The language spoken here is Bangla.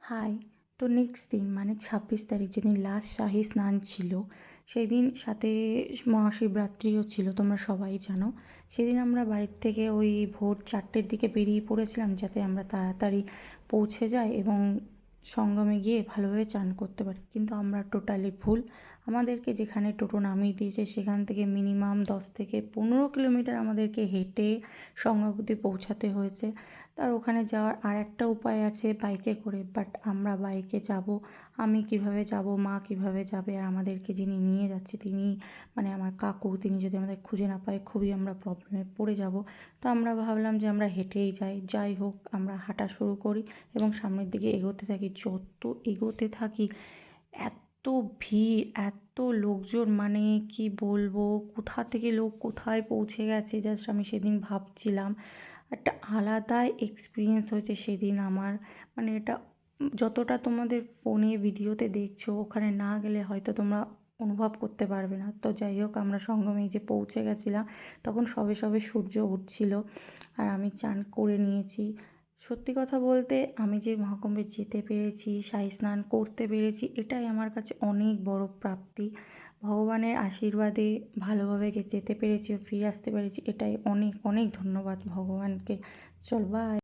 হাই। তো নেক্সট দিন মানে ২৬ তারিখ যেদিন লাস্ট শাহী স্নান ছিল, সেই দিন সাথে মহাশিবরাত্রিও ছিল, তোমরা সবাই জানো। সেদিন আমরা বাড়ির থেকে ওই ভোর ৪টের দিকে বেরিয়ে পড়েছিলাম যাতে আমরা তাড়াতাড়ি পৌঁছে যাই এবং সঙ্গমে গিয়ে ভালোভাবে চান করতে পারি। কিন্তু আমরা টোটালি ভুল। আমাদেরকে যেখানে টোটো নামিয়ে দিয়েছে সেখান থেকে মিনিমাম ১০ থেকে ১৫ কিলোমিটার আমাদেরকে হেঁটে সঙ্গম অবধি পৌঁছাতে হয়েছে। আর ওখানে যাওয়ার আর একটা উপায় আছে বাইকে করে, বাট আমরা বাইকে যাব। আমি কিভাবে যাব, মা কিভাবে যাবে, আর আমাদেরকে যিনি নিয়ে যাচ্ছে তিনি মানে আমার কাকু, তিনি যদি আমাদের খুঁজে না পায় খুবই আমরা প্রবলেমে পড়ে যাব। তো আমরা ভাবলাম যে আমরা হেঁটেই যাই। যাই হোক, আমরা হাঁটা শুরু করি এবং সামনের দিকে এগোতে থাকি। যত এগোতে থাকি এত ভিড়, এত লোকজন, মানে কি বলবো, কোথা থেকে লোক কোথায় পৌঁছে গেছে জাস্ট আমি সেদিন ভাবছিলাম। একটা আলাদাই এক্সপিরিয়েন্স হয়েছে সেদিন আমার। মানে এটা যতটা তোমাদের ফোনে ভিডিওতে দেখছো, ওখানে না গেলে হয়তো তোমরা অনুভব করতে পারবে না। তো যাই হোক, আমরা সঙ্গমে যে পৌঁছে গেছিলাম তখন সবে সবে সূর্য উঠছিল আর আমি চান করে নিয়েছি। সত্যি কথা বলতে আমি যে মহাকুম্ভে যেতে পেরেছি, শাহী স্নান করতে পেরেছি, এটাই আমার কাছে অনেক বড় প্রাপ্তি। ভগবানের আশীর্বাদে ভালোভাবে যেতে পেরেছি ও ফিরে আসতে পেরেছি, এটাই অনেক অনেক ধন্যবাদ ভগবানকে। চল বাই।